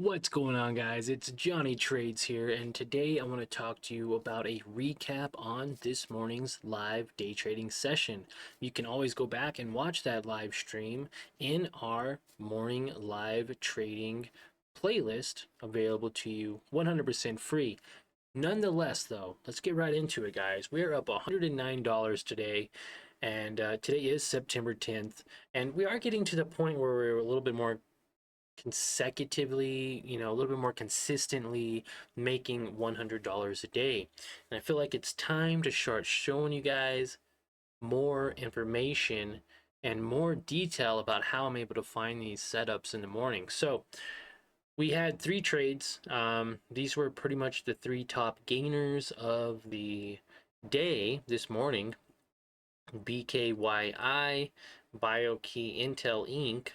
What's going on, guys? It's Johnny Trades here, and today I want to talk to you about a recap on this morning's live day trading session. You can always go back and watch that live stream in our morning live trading playlist available to you 100% free. Nonetheless, though, let's get right into it, guys. We're up $109 today, and today is September 10th, and we are getting to the point where we're a little bit more consecutively, a little bit more consistently making $100 a day. And I feel like it's time to start showing you guys more information and more detail about how I'm able to find these setups in the morning. So we had three trades. These were pretty much the three top gainers of the day this morning. Bkyi, Bkyi Intel Inc.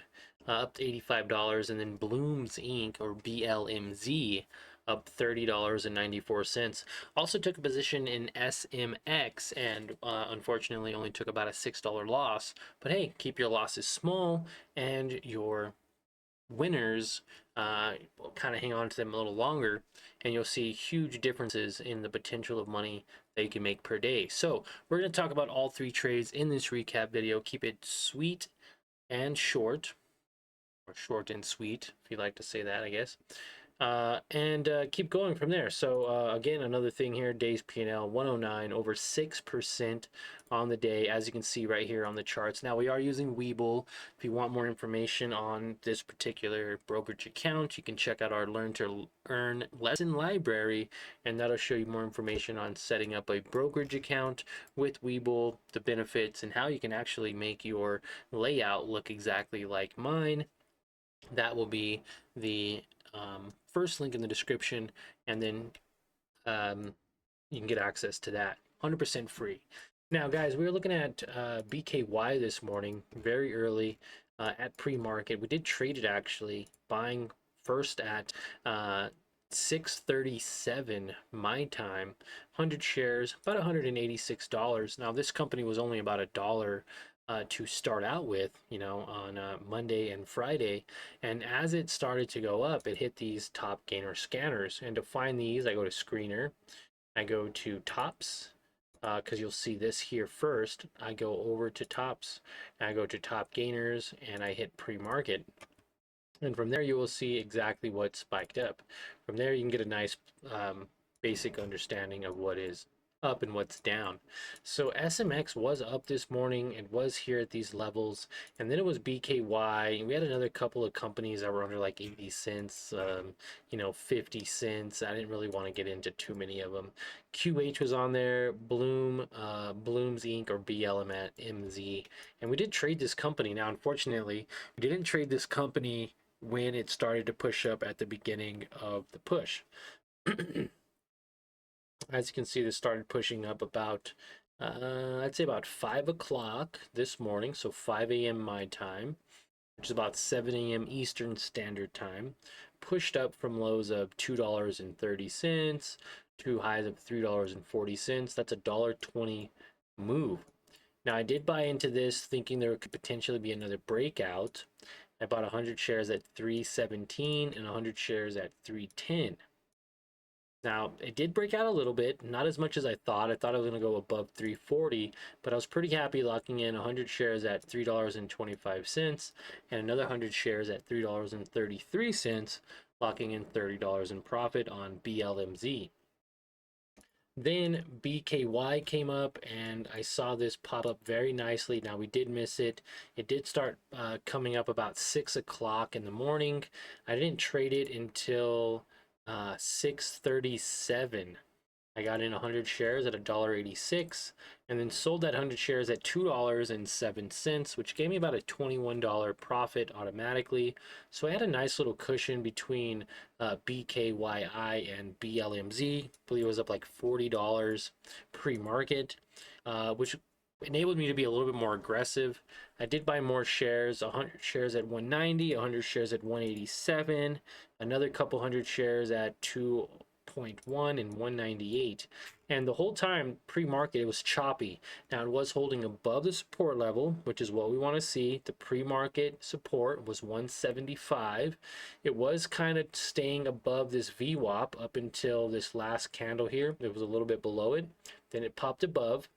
Up to $85, and then Blmz Inc. or BLMZ up $30.94. Also took a position in SMX and unfortunately only took about a $6 loss. But hey, keep your losses small and your winners, kind of hang on to them a little longer, and you'll see huge differences in the potential of money that you can make per day. So we're going to talk about all three trades in this recap video. Keep it sweet and short, or short and sweet, if you like to say that, I guess. And keep going from there. So again, another thing here, days P&L 109, over 6% on the day, as you can see right here on the charts. Now we are using WeBull. If you want more information on this particular brokerage account, you can check out our Learn to Earn lesson library, and that'll show you more information on setting up a brokerage account with WeBull, the benefits, and how you can actually make your layout look exactly like mine. That will be the first link in the description, and then you can get access to that 100% free. Now, guys, we were looking at Bkyi this morning, very early at pre-market. We did trade it actually, buying first at 6:37 my time, 100 shares, about $186. Now, this company was only about $1 to start out with, on Monday and Friday. And as it started to go up, it hit these top gainer scanners. And to find these, I go to Screener, I go to Tops, because you'll see this here first. I go over to Tops, and I go to Top Gainers, and I hit Pre-Market. And from there, you will see exactly what spiked up. From there, you can get a nice basic understanding of what is up and what's down. So SMX was up this morning. It was here at these levels, and then it was Bkyi. We had another couple of companies that were under like 80 cents, 50 cents. I didn't really want to get into too many of them. QH was on there, Blmz Inc. or BLMZ, and we did trade this company. Now, unfortunately, we didn't trade this company when it started to push up at the beginning of the push. As you can see, this started pushing up about, I'd say about 5 o'clock this morning, so 5 a.m. my time, which is about 7 a.m. Eastern Standard Time. Pushed up from lows of $2.30 to highs of $3.40. That's a $1.20 move. Now, I did buy into this thinking there could potentially be another breakout. I bought 100 shares at 317 and 100 shares at 310. Now, it did break out a little bit, not as much as I thought. I thought I was going to go above 340, but I was pretty happy locking in 100 shares at $3.25 and another 100 shares at $3.33, locking in $30 in profit on BLMZ. Then Bkyi came up, and I saw this pop up very nicely. Now, we did miss it. It did start coming up about 6 o'clock in the morning. I didn't trade it until 6:37. I got in 100 shares at $1.86, and then sold that 100 shares at $2.07, which gave me about a $21 profit automatically. So I had a nice little cushion between Bkyi and BLMZ. I believe it was up like $40 pre-market, which enabled me to be a little bit more aggressive. I did buy more shares, 100 shares at 190, 100 shares at 187, another couple hundred shares at 2 100.1 and 198. And the whole time pre-market it was choppy. Now it was holding above the support level, which is what we want to see. The pre-market support was 175. It was kind of staying above this VWAP up until this last candle here. It was a little bit below it. Then it popped above.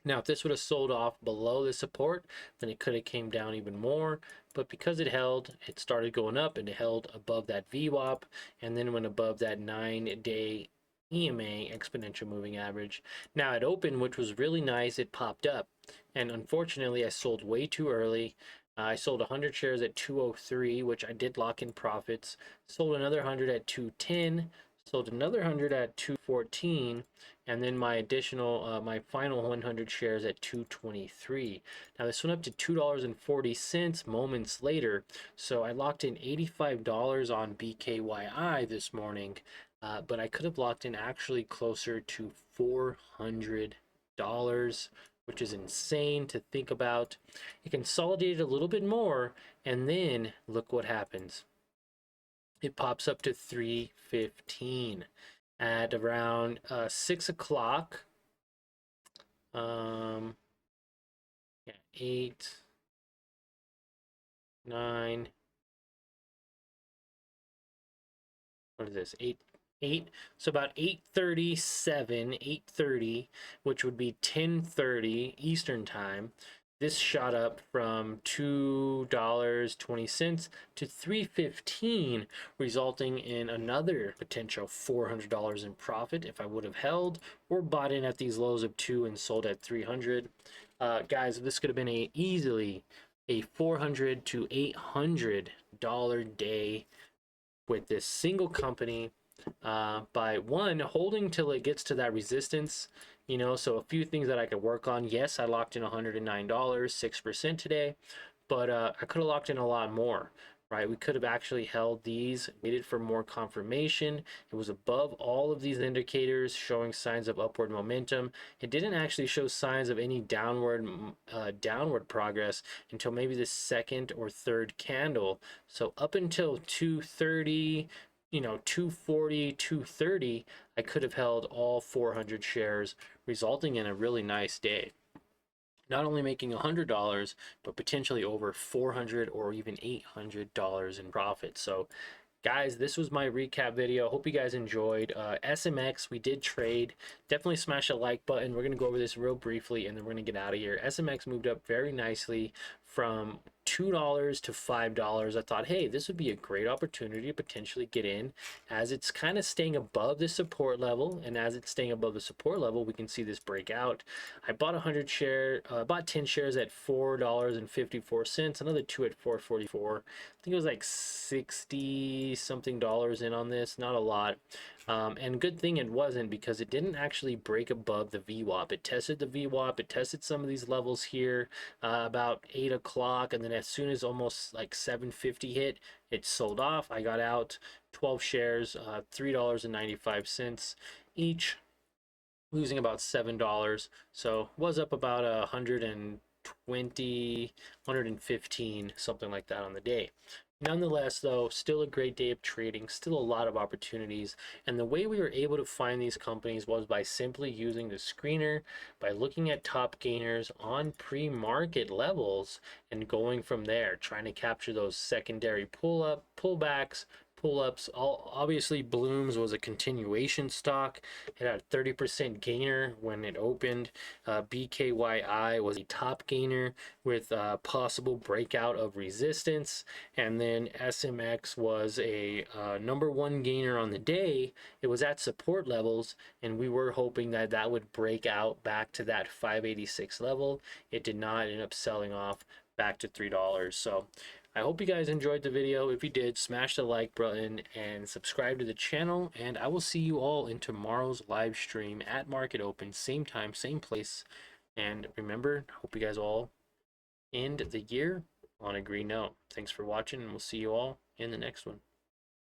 Now, if this would have sold off below the support, then it could have came down even more. But because it held, it started going up and it held above that VWAP and then went above that 9-day EMA, exponential moving average. Now it opened, which was really nice. It popped up. And unfortunately, I sold way too early. I sold 100 shares at 203, which I did lock in profits. Sold another 100 at 210. Sold another 100 at 214. And then my additional, my final 100 shares at 223. Now this went up to $2.40 moments later. So I locked in $85 on Bkyi this morning, but I could have locked in actually closer to $400, which is insane to think about. It consolidated a little bit more, and then look what happens. It pops up to 315 at around 6 o'clock. Yeah, 8, 9. What is this? 8. So about 8:37, 8:30, which would be 10:30 Eastern time. This shot up from $2.20 to $3.15, resulting in another potential $400 in profit if I would have held or bought in at these lows of 2 and sold at 300. Guys, this could have been easily a $400 to $800 day with this single company, by one, holding till it gets to that resistance. You know, so a few things that I could work on. Yes, I locked in $109, 6% today, but I could have locked in a lot more, right? We could have actually held these, waited for more confirmation. It was above all of these indicators, showing signs of upward momentum. It didn't actually show signs of any downward progress until maybe the second or third candle. So up until 230, you know, 240, 230, I could have held all 400 shares, resulting in a really nice day. Not only making $100, but potentially over $400 or even $800 in profit. So guys, this was my recap video. Hope you guys enjoyed. SMX, we did trade. Definitely smash a like button. We're going to go over this real briefly and then we're going to get out of here. SMX moved up very nicely from $2 to $5. I thought, hey, this would be a great opportunity to potentially get in as it's kind of staying above the support level. And as it's staying above the support level, we can see this breakout. I bought 10 shares at $4.54, another 2 at $4.44. I think it was like 60 something dollars in on this, not a lot. And good thing it wasn't, because it didn't actually break above the VWAP. It tested the VWAP, it tested some of these levels here about 8 o'clock, and then as soon as almost like 7:50 hit, it sold off. I got out 12 shares, $3.95 each, losing about $7. So was up about 120, 115, something like that on the day. Nonetheless, though, still a great day of trading, still a lot of opportunities. And the way we were able to find these companies was by simply using the screener, by looking at top gainers on pre-market levels and going from there, trying to capture those secondary pullbacks, pull-ups. Obviously Blmz was a continuation stock. It had a 30% gainer when it opened. Bkyi was a top gainer with possible breakout of resistance, and then SMX was a #1 gainer on the day. It was at support levels, and we were hoping that that would break out back to that 586 level. It did not, end up selling off back to $3. So I hope you guys enjoyed the video. If you did, smash the like button and subscribe to the channel, and I will see you all in tomorrow's live stream at market open, same time, same place. And remember, hope you guys all end the year on a green note. Thanks for watching, and we'll see you all in the next one.